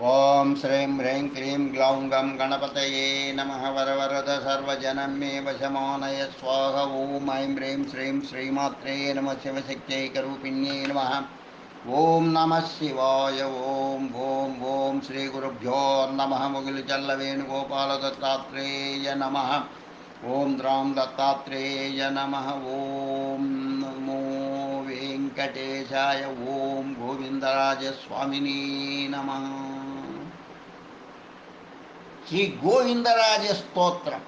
ఓం శ్రీం హ్రీం క్లీం గ్లౌం గం గణపతయే నమః వరవరద సర్వజనం మే వశమానయ స్వాహ ఓం ఐం హ్రీం శ్రీం శ్రీమాత్రే నమః శివశక్త్యైకరూపిణ్యే నమః ఓం నమః శివాయ ఓం ఓం ఓం శ్రీ గురుభ్యో నమః ముగిలిచల్ల వేణుగోపాల దత్తాత్రేయ నమః ఓం ద్రాం దత్తాత్రేయ నమః ఓం నమో వెంకటేశాయ ఓం గోవిందరాజస్వామిని నమః. శ్రీ గోవిందరాజ స్తోత్రం.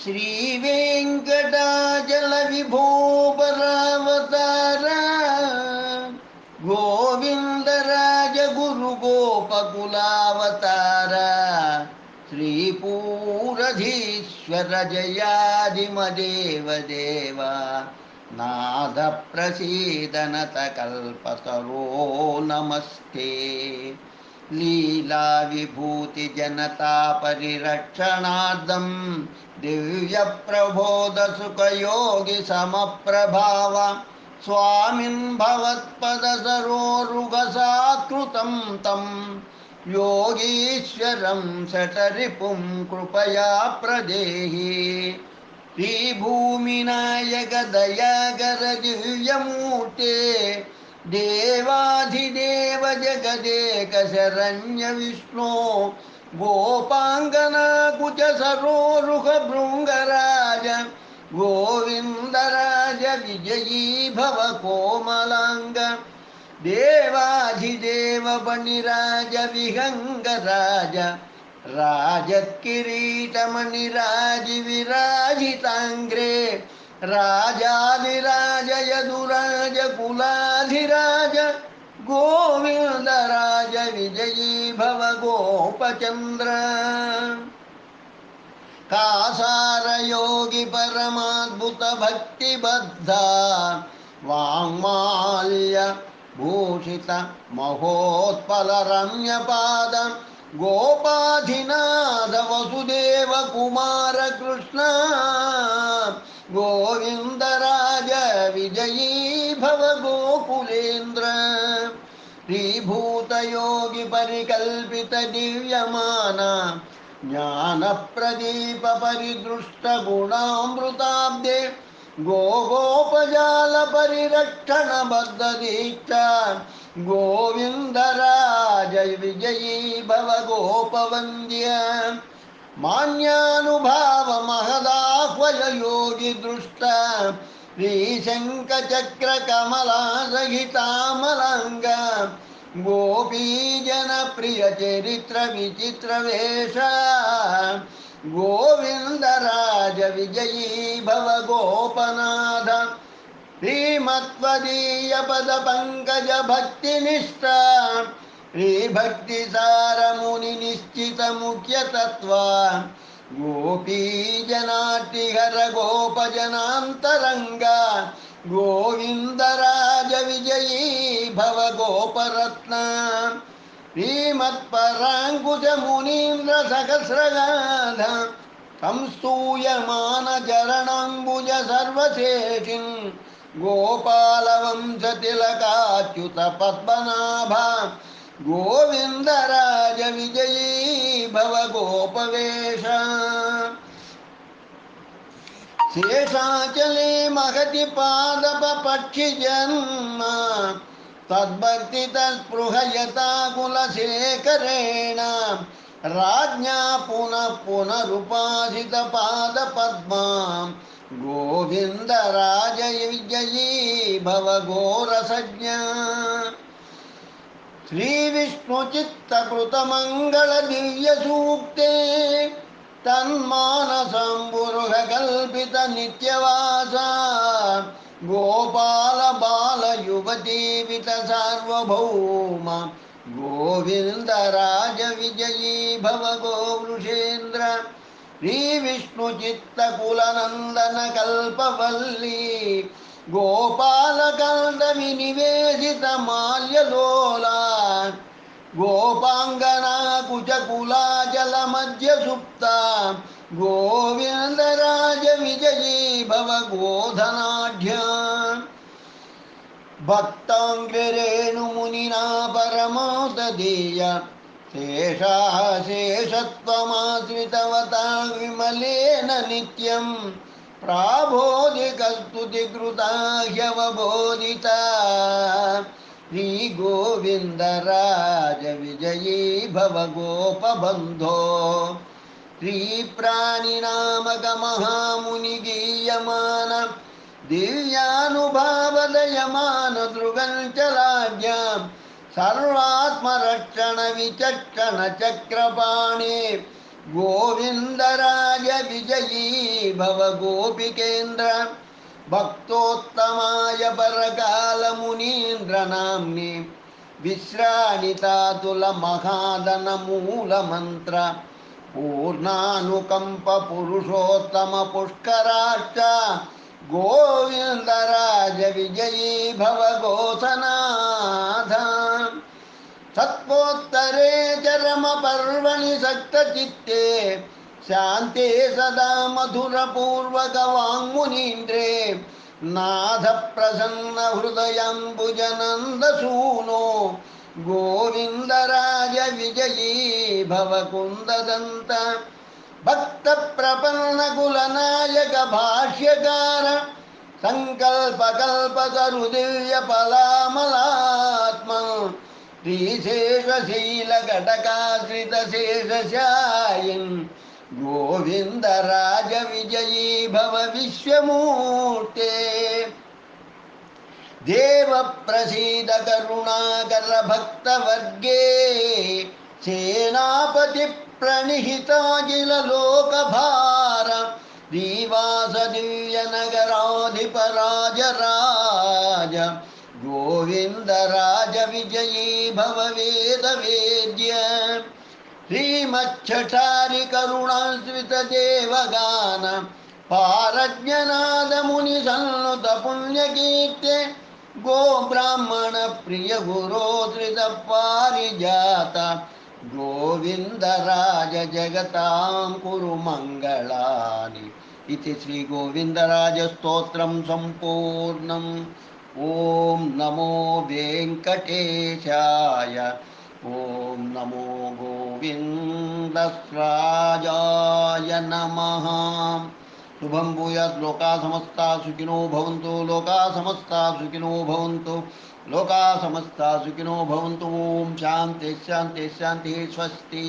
శ్రీ వెంకటాచల విభోపరావతార గోవిందరాజ గురు గోపకులావతార శ్రీ పూరధీశ్వర జయాదిమదేవ దేవ నాద ప్రసీదనత కల్పతరో నమస్తే. లీలా విభూతి జనతా పరిరక్షణార్థం దివ్య ప్రబోధ సుఖయోగి సమప్రభావ స్వామిన్ భవత్పద సరోరుగసాకృతం తం యోగీశ్వరం శఠరిపుం కృపయా ప్రదేహి. శ్రీభూమినాయక దయాగర దివ్యమూర్తే దేవాధిదేవ జగదేక శరణ్య విష్ణు గోపాంగనాకుచ సరోరుహ భృంగరాజ గోవిందరాజ విజయీ భవ కోమలాంగ దేవాధిదేవ బణిరాజ విహంగరాజ రాజకిరీటమణిరాజి విరాజితాంగ్రే రాజాధిరాజ యదురాజ కులాధిరాజ గోవిందరాజ విజయీ భవ గోపచంద్ర. కాసార యోగి పరమాద్భుత భక్తిబద్ధ వాంగ్మాల్య భూషిత మహోత్పల రమ్యపాద గోపాధినాథ వసుదేవ కుమార కృష్ణ గోవిందరాజ విజయీ భవ గోకులేంద్ర. శ్రీభూతయోగి పరికల్పిత దివ్యమాన జ్ఞాన ప్రదీప పరిదృష్ట గుణామృతాబ్దే గోగోపజాల పరిరక్షణ బద్ధ దీక్ష గోవిందరాజ విజయీ భవ గోపవంద్య. మాన్యానుభావ మహదాహ్వయ యోగి దృష్ట శ్రీశంఖ చక్ర కమలా సహితామలాంగ గోపీజన ప్రియ చరిత్ర విచిత్ర వేష గోవిందరాజ విజయీ భవ గోపనాథ. శ్రీమత్వదీయ పద పంకజ భక్తి నిష్ట శ్రీభక్తి సారముని నిశ్చిత ముఖ్యతత్వ గోపీజనాటిహర గోపజనాంతరంగ గోవిందరాజ విజయీ భవ గోపరత్న. శ్రీమత్పరాంకుశ మునీంద్ర సహస్రగాధ సంస్తూయమాన చరణంబుజ సర్వశేషిన్ గోపాలవంశ తిలకాచ్యుత పద్మనాభ గోవిందరాజ విజయీ భవ గోపవేష. శేషాచలే మహతి పాదప పక్షి జన్మ తద్భక్తి తస్పృహయతాకులశేఖరేణ రాజ్ఞా పునః పునరుపాసిత పాద పద్మా గోవిందరాజ విజయీ భవ గోరసజ్ఞ. శ్రీ విష్ణు చిత్తకృత మంగళ దివ్య సూక్తే తన్మానసంబురుహ కల్పిత నిత్యవాస గోపాల బాల యువతీవిత సార్వభౌమ గోవిందరాజ విజయీ భవ గోవృషేంద్ర. శ్రీ విష్ణు చిత్తకులనందన కల్పవల్లీ గోపాలకాండ వినివేదిత మాల్యలోలా గోపాంగనా కుచకులాచల మధ్య సుప్త గోవిందరాజ విజయీ భవ గోధనాఢ్య. భక్తాంగ్రేణుమునినా పరమోదదీయ శేషత్వమాశ్రితవతా విమలేన నిత్యం ప్రాబోధికస్తుతికృతా హ్యవబోధిత శ్రీ గోవిందరాజ విజయీ భవ గోపబంధో శ్రీ ప్రాణినామక మహాముని గీయమాన దివ్యానుభావదయమాన దృగంచలాజ్ఞ సర్వాత్మరక్షణ విచక్షణ చక్రపాణి గోవిందరాజ విజయీ భవ గోపికేంద్ర భక్తోత్తమాయ పరకాల మునీంద్ర నామ్ని విశ్రాణితాతుల మహాదన మూల మంత్ర పూర్ణానుకంప పురుషోత్తమ పుష్కరాక్ష గోవిందరాజ విజయీ భవ గోసనాథ సత్వోత్తరే చరమ పర్వణి సక్త చిత్తే శాంతే సదా మధుర పూర్వక వాంగ్మునీంద్రే నాథ ప్రసన్న హృదయంబుజనంద సూనో గోవిందరాజ విజయీ భవ కుందదంత భక్త ప్రపన్న కులనాయక భాష్యకార సంకల్పకల్పతరు దివ్య పలామలాత్మ శ్రీశేషశీల ఘటకాశ్రిత శేషశాయిన్ గోవిందరాజ విజయీ భవ విశ్వమూర్తే దేవ ప్రసీద కరుణాకర భక్తవర్గే సేనాపతి ప్రణిహితాజిల లోకభార శ్రీవాస దివ్యనగరాధిప రాజరాజ గోవిందరాజ విజయీ భవ వేద వేద్య శ్రీమచ్చటారి కరుణాశ్రిత దేవగాన పారజ్ఞనాద ముని సన్నుత పుణ్యకీర్తే గో బ్రాహ్మణ ప్రియ గురోశ్రిత పారిజాత గోవిందరాజ జగతాం కురు మంగళాని ఇది శ్రీ గోవిందరాజ స్తోత్రం సంపూర్ణం. ఓం నమో వెంకటేశాయ. ఓం నమో గోవిందరాజాయ నమః. శుభం భూయాత్. లోకా సమస్తా సుఖినో భవంతు. లోకా సమస్తా సుఖినో భవంతు. లోకా సమస్తా సుఖినో భవంతు. ఓం శాంతి శాంతి శాంతి. స్వస్తి.